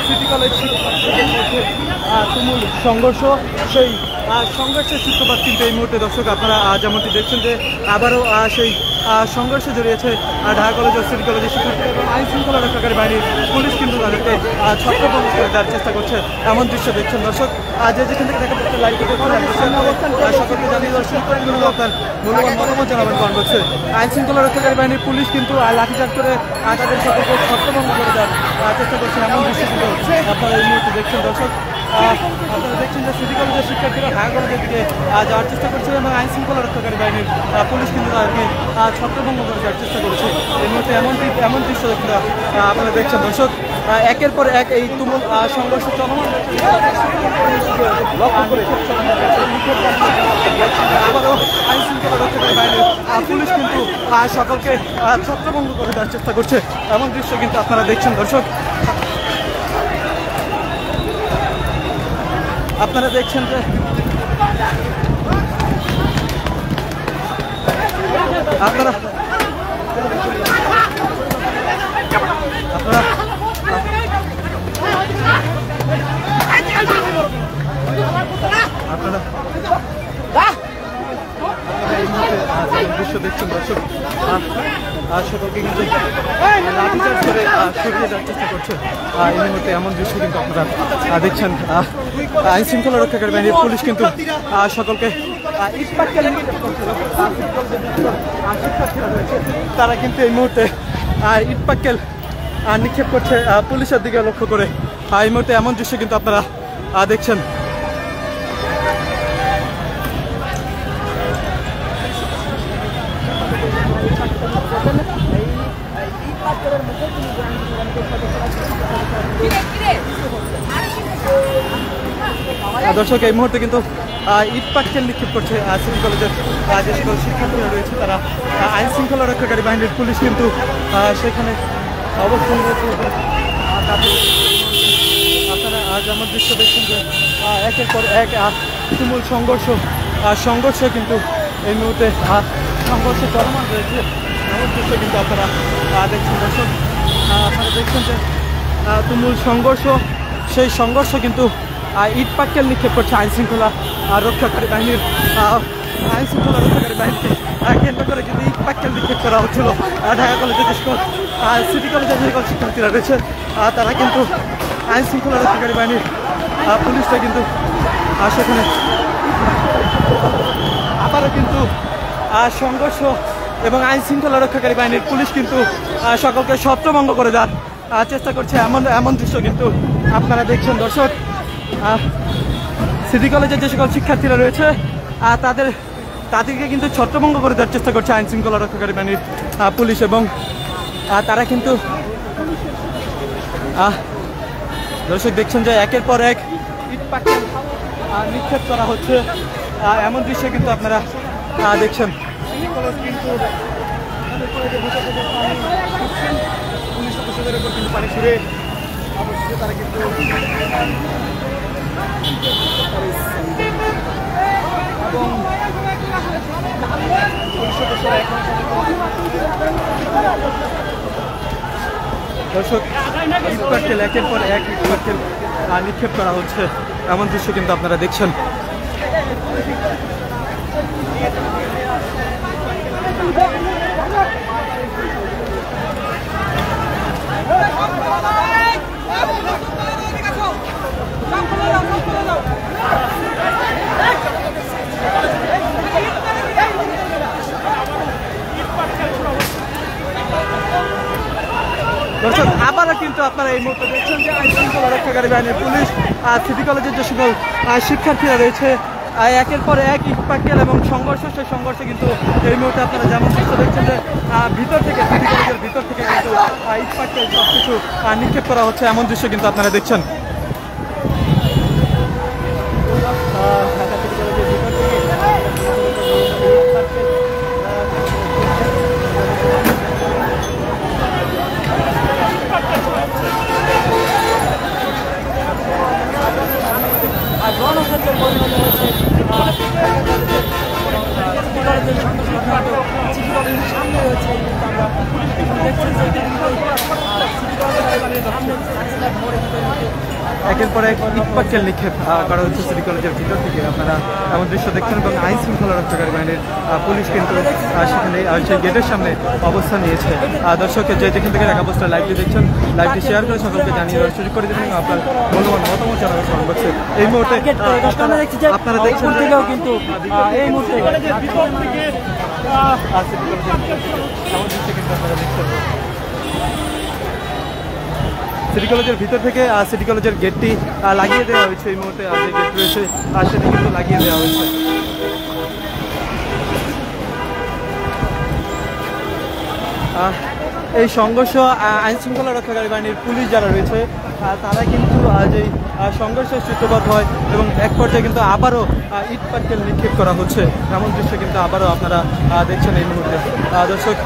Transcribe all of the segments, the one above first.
City college তুমুল সংঘর্ষ, সেই সংঘর্ষের সূত্রপাত কিন্তু এই মুহূর্তে দর্শক আপনারা যেমনটি দেখছেন যে আবারও সেই সংঘর্ষে জড়িয়েছে ঢাকা কলেজ ও সিটি কলেজের শিক্ষার্থীরা এবং আইন শৃঙ্খলা রক্ষাকারী বাহিনীর পুলিশ কিন্তু তাদেরকে ছত্রভঙ্গ করে দেওয়ার চেষ্টা করছে এমন দৃশ্য দেখছেন দর্শক। যে যেখান থেকে দেখা যাচ্ছে লাইভ সকলকে জানিয়ে দর্শক আপনার মূল্যবান মতামত জানাবেন কমেন্ট বক্সে। আইন শৃঙ্খলা রক্ষাকারী বাহিনীর পুলিশ কিন্তু লাঠিচার্জ করে তাদের সকলকে ছত্রভঙ্গ করে দেওয়ার চেষ্টা করছে এমন দৃশ্য কিন্তু আপনারা এই মুহূর্তে দেখছেন দর্শক। আপনারা দেখছেন যে সিটি কলেজের শিক্ষার্থীরা ঢাকা কলেজের দিকে যাওয়ার চেষ্টা করছে এবং আইন শৃঙ্খলা রক্ষাকারী বাহিনীর পুলিশ কিন্তু তাদেরকে ছত্রভঙ্গ করে দেওয়ার চেষ্টা করছে এই মুহূর্তে এমন দৃশ্য আপনারা দেখছেন দর্শক। একের পর এক এই তুমুল সংঘর্ষ চলমান আবারও আইন শৃঙ্খলা রক্ষাকারী বাহিনীর পুলিশ কিন্তু সকলকে ছত্রভঙ্গ করে দেওয়ার চেষ্টা করছে এমন দৃশ্য কিন্তু আপনারা দেখছেন দর্শক। আপনারা দেখছেন যে আপনারা দৃশ্য দেখছেন দর্শক সকলকে কিন্তু লাঠিচার্জ করে সরিয়ে যাওয়ার চেষ্টা করছে এই মুহূর্তে এমন দৃশ্য কিন্তু আপনারা দেখছেন। আইন শৃঙ্খলা রক্ষাকারী বাহিনীর পুলিশ কিন্তু সকলকে তারা কিন্তু এই মুহূর্তে ইট পাক্কেল নিক্ষেপ করছে পুলিশের দিকে লক্ষ্য করে এই মুহূর্তে এমন দৃশ্য কিন্তু আপনারা দেখছেন। দর্শক এই মুহূর্তে কিন্তু ইট পাটকেল নিক্ষেপ করছে সিটি কলেজের যে সকল শিক্ষার্থীরা রয়েছে তারা আইন শৃঙ্খলা রক্ষাকারী বাহিনীর পুলিশ কিন্তু সেখানে অবস্থান রয়েছে। আপনারা যেমন দৃশ্য দেখছেন যে একের পর এক তুমুল সংঘর্ষে কিন্তু এই মুহূর্তে সংঘর্ষ চলমান রয়েছে এমন দৃশ্য কিন্তু আপনারা দেখছেন দর্শক। আপনারা দেখছেন যে তুমুল সংঘর্ষ, সেই সংঘর্ষ কিন্তু ইট পাটকেল নিক্ষেপ করছে আইন শৃঙ্খলা রক্ষাকারী বাহিনীর বাহিনীকে কেন্দ্র করে কিন্তু ইট পাটকেল নিক্ষেপ করা হচ্ছিল ঢাকা কলেজের যে সকল সিটি কলেজের যে সকল শিক্ষার্থীরা রয়েছে তারা কিন্তু আইন শৃঙ্খলা রক্ষাকারী বাহিনীর পুলিশটা কিন্তু সেখানে আবারও কিন্তু সংঘর্ষ এবং আইন শৃঙ্খলা রক্ষাকারী বাহিনীর পুলিশ কিন্তু সকলকে ছত্রভঙ্গ করে দেওয়ার চেষ্টা করছে এমন দৃশ্য কিন্তু আপনারা দেখছেন দর্শক। সিটি কলেজের যে সকল শিক্ষার্থীরা রয়েছে তাদেরকে কিন্তু ছত্রভঙ্গ করে দেওয়ার চেষ্টা করছে আইন শৃঙ্খলা রক্ষাকারী বাহিনীর পুলিশ এবং তারা কিন্তু দর্শক দেখছেন যে একের পর এক ইট পাটকেল নিক্ষেপ করা হচ্ছে এমন দৃশ্য কিন্তু আপনারা দেখছেন। পুলিশ সদস্যদের উপর কিন্তু পানি ছুড়ে অবশেষে তারা কিন্তু এবং দর্শক ইট পাটকেল একের পর এক ইট পাটকেল নিক্ষেপ করা হচ্ছে এমন দৃশ্য কিন্তু আপনারা দেখছেন। দর্শক আবারও কিন্তু আপনারা এই মুহূর্তে দেখছেন যে আইন শৃঙ্খলা রক্ষাকারী বাহিনীর পুলিশ সিটি কলেজের যে সকল শিক্ষার্থীরা রয়েছে একের পর এক ইট পাটকেল এবং সেই সংঘর্ষে কিন্তু এই মুহূর্তে আপনারা যেমন দৃশ্য দেখছেন যে ভিতর থেকে সিটি কলেজের ভিতর থেকে কিন্তু ইট পাটকেল সব কিছু নিক্ষেপ করা হচ্ছে এমন দৃশ্য কিন্তু আপনারা দেখছেন। সামনে রয়েছে আমরা দেখছি যে একের পর এক ইটপাটকেল নিক্ষেপ করা হচ্ছে সিটি কলেজের ভিতর থেকে। আপনারা এমন দৃশ্য দেখছেন এবং আইন শৃঙ্খলা রক্ষাকারী বাহিনীর পুলিশ কিন্তু সেখানে সেই গেটের সামনে অবস্থান নিয়েছে। দর্শক যে যেখান থেকে ঢাকা পোস্টার লাইভটি দেখছেন, লাইভটি শেয়ার করে সকলকে জানিয়ে দেওয়ার সুযোগ করে দেবেন এবং আপনার মূল্যবান মতামত জানানোর স্মরণ করছে। এই মুহূর্তে আপনারা দেখছেন কিন্তু এই মুহূর্তে সিটি কলেজের ভিতর থেকে সিটি কলেজের গেটটি লাগিয়ে দেওয়া হয়েছে। এই মুহূর্তে যে গেট রয়েছে সেটি কিন্তু লাগিয়ে দেওয়া হয়েছে। এই সংঘর্ষ আইন শৃঙ্খলা রক্ষাকারী বাহিনীর পুলিশ যারা রয়েছে তারা কিন্তু যে সংঘর্ষের সূত্রপাত হয় এবং এক পর্যায়ে কিন্তু আবারও ইট পাটকেল নিক্ষেপ করা হচ্ছে, এমন দৃশ্য কিন্তু আবারও আপনারা দেখছেন এই মুহূর্তে। দর্শক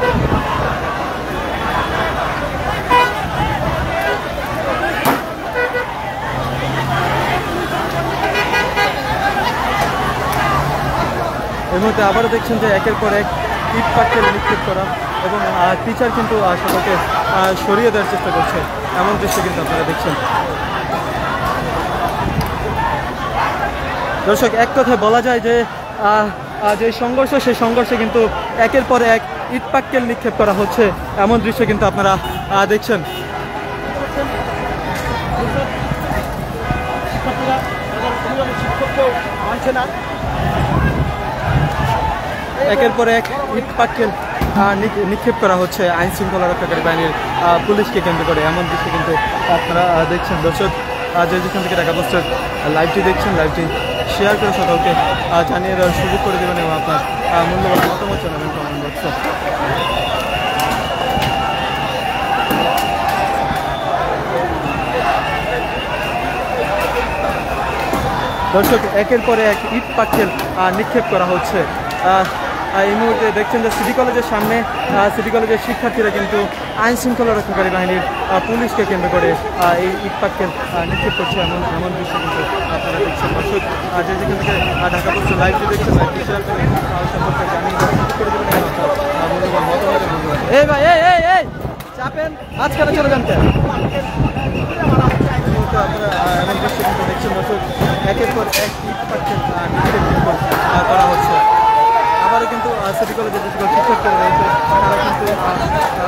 এই মুহূর্তে আবারও দেখছেন যে একের পর এক ইট পাটকেল নিক্ষেপ করা এবং টিচার কিন্তু সকলকে সরিয়ে দেওয়ার চেষ্টা করছে, এমন দৃশ্য কিন্তু আপনারা দেখছেন। দর্শক এক কথায় বলা যায় যে যে সংঘর্ষ সেই সংঘর্ষে কিন্তু একের পর এক ইট পাটকেল নিক্ষেপ করা হচ্ছে, এমন দৃশ্য কিন্তু আপনারা দেখছেন। একের পর এক ইট পাটকেল নিক্ষেপ করা হচ্ছে আইন শৃঙ্খলা রক্ষাকারী বাহিনীর পুলিশকে কেন্দ্র করে, এমন দৃশ্য কিন্তু আপনারা দেখছেন। দর্শক যে যেখান থেকে ঢাকা পোস্টের লাইভটি দেখছেন, লাইভটি শেয়ার করে সকলকে জানিয়ে দেওয়ার সুযোগ করে দেবেন এবং আপনার মূল্যবান মতামত জানাবেন কমেন্ট বক্সে। দর্শক একের পরে এক ইট পাটকেল নিক্ষেপ করা হচ্ছে। এই মুহূর্তে দেখছেন যে সিটি কলেজের সামনে সিটি কলেজের শিক্ষার্থীরা কিন্তু আইন শৃঙ্খলা রক্ষাকারী বাহিনীর পুলিশকে কেন্দ্র করে এই ইট পাটকেল নিক্ষেপ করছে, এমন দৃশ্য কিন্তু আপনারা দেখছেন। দর্শক যে যেখান থেকে ঢাকা পোস্টের লাইভটি দেখছেন, লাইভটি শেয়ার করে সম্পর্কে জানিয়ে করে দেবেন মূল্যবান মতামত। এই ভাই এই চাপেন মাঝখানে চলে যান কেন? আপনারা এমন দৃশ্য কিন্তু দেখছেন। দর্শক একের পর এক ইট পাটকেল নিক্ষেপ করা হচ্ছে। আবারও কিন্তু সিটি কলেজের যে সকল শিক্ষার্থীরা রয়েছে তারা কিন্তু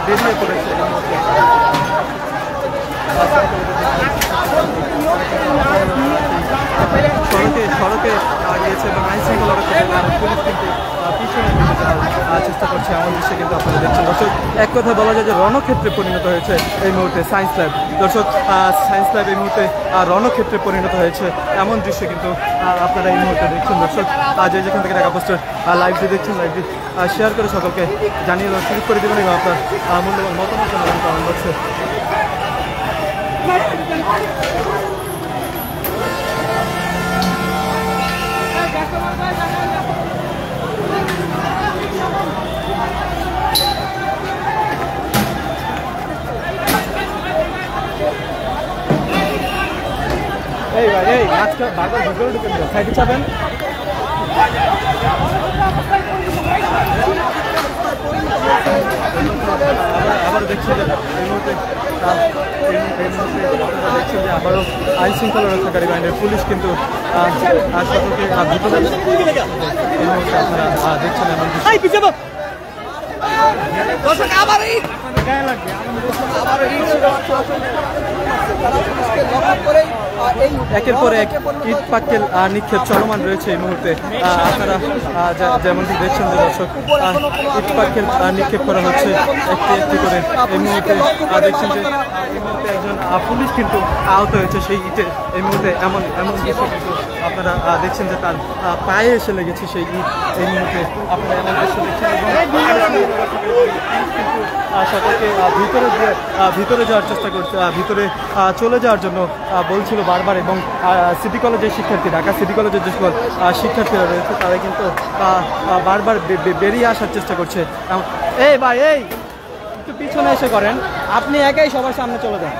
বেরিয়ে পড়েছে। সড়কে গিয়েছে এবং আইন শৃঙ্খলা রক্ষাকারী পুলিশ কিন্তু পিছনে চেষ্টা করছে, এমন দৃশ্য কিন্তু আপনারা দেখছেন। দর্শক এক কথা বলা যায় যে রণক্ষেত্রে পরিণত হয়েছে এই মুহূর্তে সায়েন্স ল্যাব। দর্শক সায়েন্স ল্যাব এই মুহূর্তে রণক্ষেত্রে পরিণত হয়েছে, এমন দৃশ্য কিন্তু আপনারা এই মুহূর্তে দেখছেন। দর্শক যে যেখান থেকে ঢাকা পোস্টের লাইভটি দেখছেন, লাইভটি শেয়ার করে সকলকে জানিয়ে দেওয়ার সুযোগ করে দেবেন এবং আপনার মূল্যবান মতামত জানাবেন কমেন্ট বক্সে। এই ভাই এই আজকে বারবার ভিতরে ঢুকেন, সাইডে চাবেন। আবার দেখছেন যে এই মুহূর্তে দেখছেন যে আবারও আইন শৃঙ্খলা রক্ষাকারী বাহিনীর পুলিশ কিন্তু সকলকে এই মুহূর্তে আপনারা দেখছেন এমন একের পর এক ইট পাটকেল নিক্ষেপ চলমান রয়েছে এই মুহূর্তে। আপনারা যেমনটি দেখছেন যে দর্শক ইট পাটকেল নিক্ষেপ করা হচ্ছে একটি একটি করে। এই মুহূর্তে দেখছেন যে এই মুহূর্তে একজন পুলিশ কিন্তু আহত হয়েছে সেই ইটে। এই মুহূর্তে এমন দৃশ্য কিন্তু আপনারা দেখছেন যে তার পায়ে এসে লেগেছে সেই ইট। এই মুহূর্তে আপনারা এমন দৃশ্য দেখছেন কিন্তু সকলকে ভিতরে যাওয়ার চেষ্টা করছে, ভিতরে চলে যাওয়ার জন্য বলছিল বারবার এবং সিটি কলেজের শিক্ষার্থী, ঢাকা সিটি কলেজের যে সকল শিক্ষার্থীরা রয়েছে তারা কিন্তু বারবার বেরিয়ে আসার চেষ্টা করছে। এই ভাই এই একটু পিছনে এসে করেন, আপনি একাই সবার সামনে চলে যান।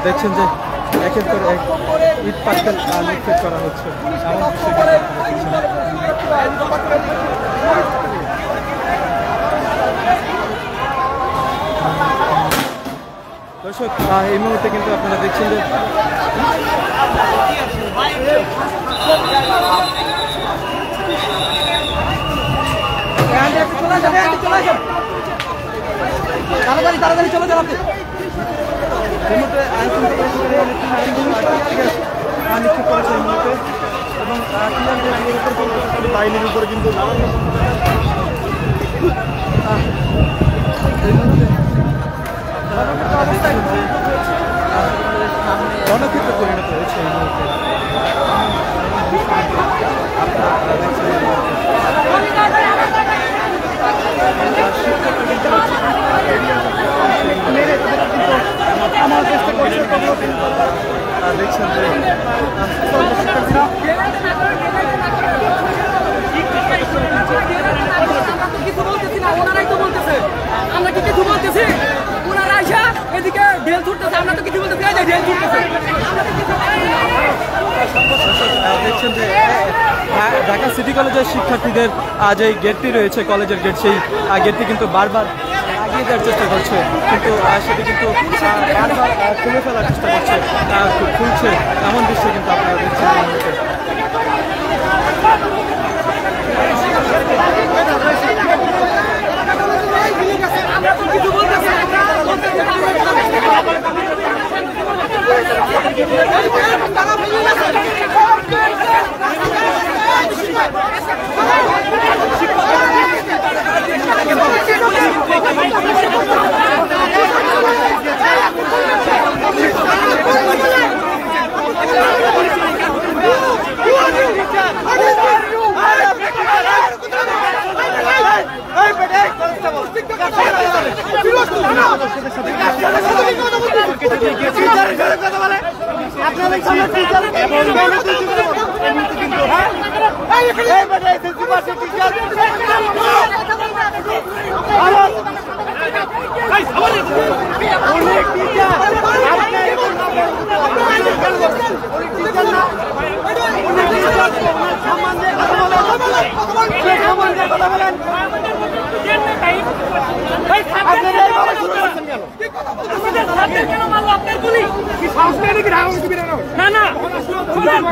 দেখছেন যে একের পর এক ইট পাটকেল নিক্ষেপ করা হচ্ছে, এমন দৃশ্য দর্শক এই মুহূর্তে কিন্তু আপনারা দেখছেন যে তাড়াতাড়ি চলে যান আপনি। এই মুহূর্তে নিক্ষেপ করেছে এই মুহূর্তে এবং বাহিনীর উপরে কিন্তু রণক্ষেত্রে পরিণত হয়েছে এই মুহূর্তে। আমার চেষ্টা করছে দেখছেন যে কিছু বলতেছি না, ওনারাই তো বলতেছে। আমরা কি কিছু বলতেছি? ওনারা আইসা এদিকে ঢেল ছুটতেছে, আমরা তো কিছু বলতেছি, ঢেল ছুটতেছে। দেখছেন যে ঢাকা সিটি কলেজের শিক্ষার্থীদের যে গেটটি রয়েছে কলেজের গেট, সেই গেটটি কিন্তু বারবার আগিয়ে দেওয়ার চেষ্টা করছে, কিন্তু সেটি কিন্তু বারবার খুলে ফেলার চেষ্টা করছে, খুলছে এমন দৃশ্য কিন্তু আপনারা দেখছেন। আমরা তো কিছু বলতেছি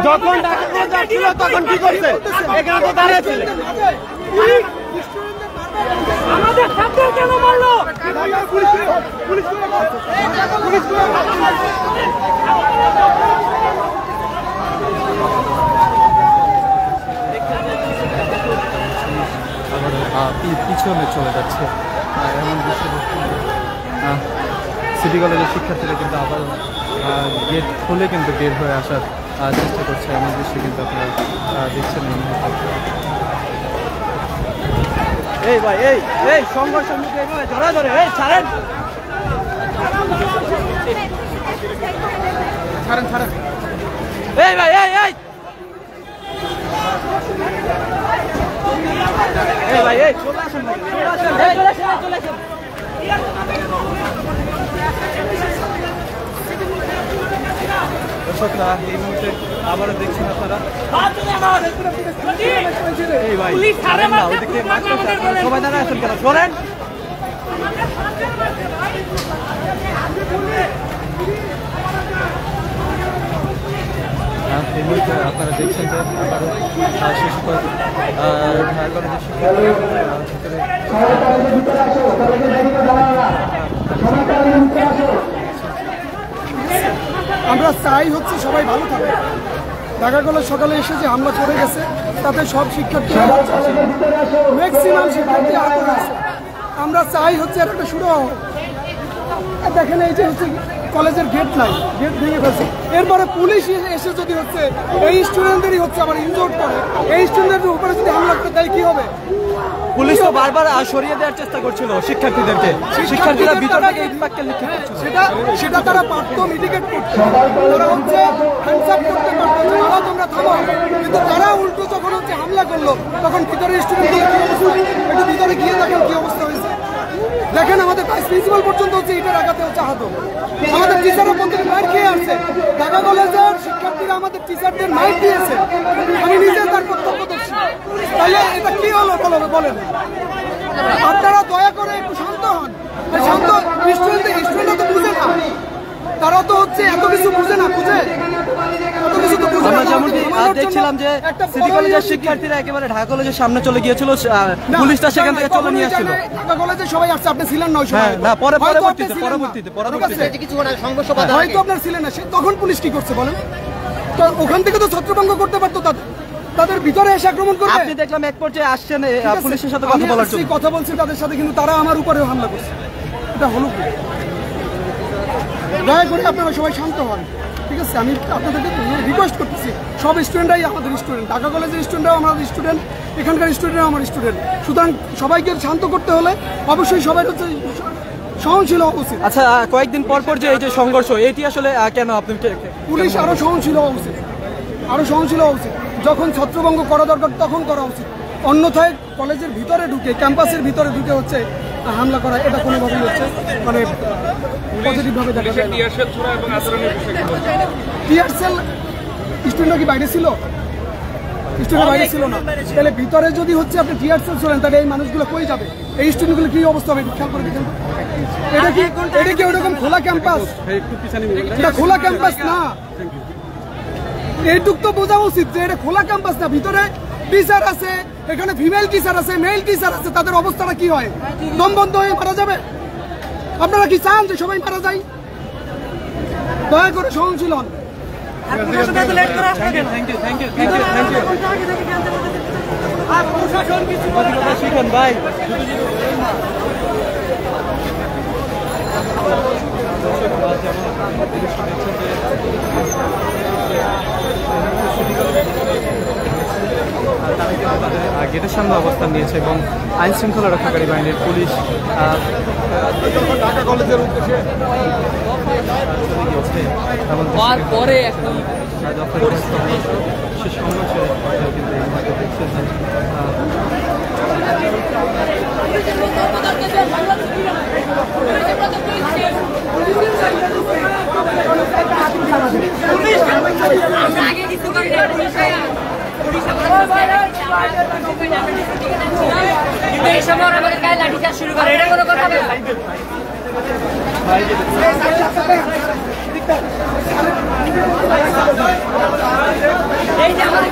যখন যাচ্ছিল তখন কি করছে? এখানে তো দাঁড়িয়েছিল আমাদের ছাত্র কেন মারলো? পিছনে চলে যাচ্ছে এমন দৃশ্য সিটি কলেজের শিক্ষার্থীরা কিন্তু আবার গেট খুলে কিন্তু বের হয়ে আসার চেষ্টা করছে, এমন দৃশ্য কিন্তু আপনারা দেখছেন এই মুহূর্তে। এই ভাই এই সংঘর্ষের মুখে ধরা ধরে ছাড়েন এই ভাই এই ভাই চলে আসেন চলে আসেন। দর্শকরা এই মুহূর্তে আবারও দেখছেন আপনারা এই ভাই না ওদিকে সবাই দাঁড়া আছেন কেন? সরেন। এই মুহূর্তে আপনারা দেখছেন যে আবারও শিশু কলেজের আমরা চাই হচ্ছে সবাই ভালো থাকে। ঢাকা কলেজ সকালে এসে যে হামলা করে গেছে তাতে সব শিক্ষার্থী ম্যাক্সিমাম শিক্ষার্থী আহত হয়েছে। আমরা চাই হচ্ছে একটা শুরু দেখেন এই যে হচ্ছে কলেজের গেট নাই, গেট ভেঙে ফেলছে। এরপরে পুলিশ এসে যদি হচ্ছে এই স্টুডেন্টদেরই হচ্ছে আবার ইনজোর্ড করে, এই স্টুডেন্টদের উপরে যদি হামলা করে তাই কি হবে? পুলিশ তো বারবার সরিয়ে দেওয়ার চেষ্টা করছিল শিক্ষার্থীদেরকে, শিক্ষার্থীরা ভিতর থেকে ইটপাটকেল নিক্ষেপ করছিল। সেটা তারা পারতো মিটিগেট করতে, তারা হচ্ছে হ্যান্ডস আপ করতে পারতো যে বাবা তোমরা থামো, কিন্তু তারা উল্টো যখন হচ্ছে হামলা করলো তখন ভিতরে স্টুডেন্টদের কি অবস্থা, একটু ভিতরে গিয়ে দেখেন কি অবস্থা হয়েছে। দেখেন আমাদের ভাইস প্রিন্সিপাল পর্যন্ত হচ্ছে ইটের আঘাতে হচ্ছে আহত, আমাদের টিচাররা পর্যন্ত মাইর খেয়ে আসছে। ঢাকা কলেজের শিক্ষার্থীরা আমাদের টিচারদের মাইর দিয়েছে, আমি নিজে তার প্রত্যক্ষদর্শী। তাহলে এটা কি হলো বলেন? আপনারা দয়া করে একটু শান্ত হন। শান্ত স্টুডেন্টরা তো বুঝে না, হচ্ছে এত কিছু বুঝে না, বুঝে এত কিছু তো বুঝে না। আমরা যেমনটি আমাদের জন্য দেখছিলাম যে একটা সিটি বড় কলেজের ইয়ে শিক্ষার্থীরা একেবারে ঢাকা কলেজের সামনে চলে গিয়েছিল, না, পুলিশটা সেখান থেকে চলে কখনোই নিয়ে আসছিল। জানে, ঢাকা কলেজে সবাই আসছে, আপনি ছিলেন না ওই সময়? হ্যাঁ, না, হয়তো আপনি পরবর্তীতে ছিলেন না। পরবর্তীতে ঠিক আছে? হয়তো আপনার ছিলেন না, তখন পুলিশ কি করছে বলেন? তো ওখান থেকে তো ছত্রভঙ্গ করতে পারতো, তাদের ভিতরে এসে আক্রমণ করবে। আপনি দেখলাম এক পর্যায়ে আসছেন ঠিক আছে? পুলিশের সাথে আমি কথা বলার আসছি, জন্য। কথা বলছি তাদের সাথে, কিন্তু তারা আমার উপরে হামলা করছে। এটা হলো কি? দয়া করে আপনারা সবাই শান্ত হন, ঠিক আছে? আমি আপনাদেরকে রিকোয়েস্ট করতেছি, সব স্টুডেন্টরাই আমাদের স্টুডেন্ট, ঢাকা কলেজের স্টুডেন্টরাও আমাদের স্টুডেন্ট, এখানকার স্টুডেন্টরাও আমার স্টুডেন্ট। সুতরাং সবাইকে শান্ত করতে হলে অবশ্যই সবাই হচ্ছে সহনশীল হওয়া উচিত। আচ্ছা, কয়েকদিন পর পর যে এই যে সংঘর্ষ, এটি আসলে কেন আপনি পুলিশ আরো সহনশীল হওয়া উচিত, আরো সহনশীল হওয়া উচিত। যখন ছত্রভঙ্গ করা দরকার তখন করা উচিত। অন্যথায় কলেজের ভিতরে ঢুকে, ক্যাম্পাসের ভিতরে ঢুকে হচ্ছে হামলা করা, এটা কোনোভাবেই হচ্ছে মানে পজিটিভভাবে দেখা যায় না। টিয়ার সেল স্টুডেন্টরা কি বাইরে ছিল? স্টুডেন্ট বাইরে ছিল না, তাহলে ভিতরে যদি হচ্ছে আপনি টিয়ার সেল ছিলেন, তাহলে এই মানুষগুলো কই যাবে? এই স্টুডেন্টগুলো কি অবস্থা হবে খেয়াল করে দেখেন। এটা কি ওরকম খোলা ক্যাম্পাস? এটা খোলা ক্যাম্পাস না, এইটুক তো বোঝা উচিত যে এটা খোলা ক্যাম্পাস না। ভিতরে টিচার আছে, এখানে ফিমেল টিচার আছে, মেল টিচার আছে, তাদের অবস্থাটা কি হয়? দম বন্ধ হয়ে মারা যাবে? আপনারা কি চান যে সবাই মারা যায়? দয়া করে সহনশীল হন। শিখেন ভাই। গেটের সামনে অবস্থান নিয়েছে এবং আইন শৃঙ্খলা রক্ষাকারী বাহিনীর পুলিশ ঢাকা কলেজের উদ্দেশ্যে পরে এখন সে সংঘর্ষে কিন্তু এই মুহূর্তে দেখছেন যে এই সময় আমাদের গায়ে লাঠিচার্জ শুরু করে, এটা কোনো কথা না। এই যে আমাদের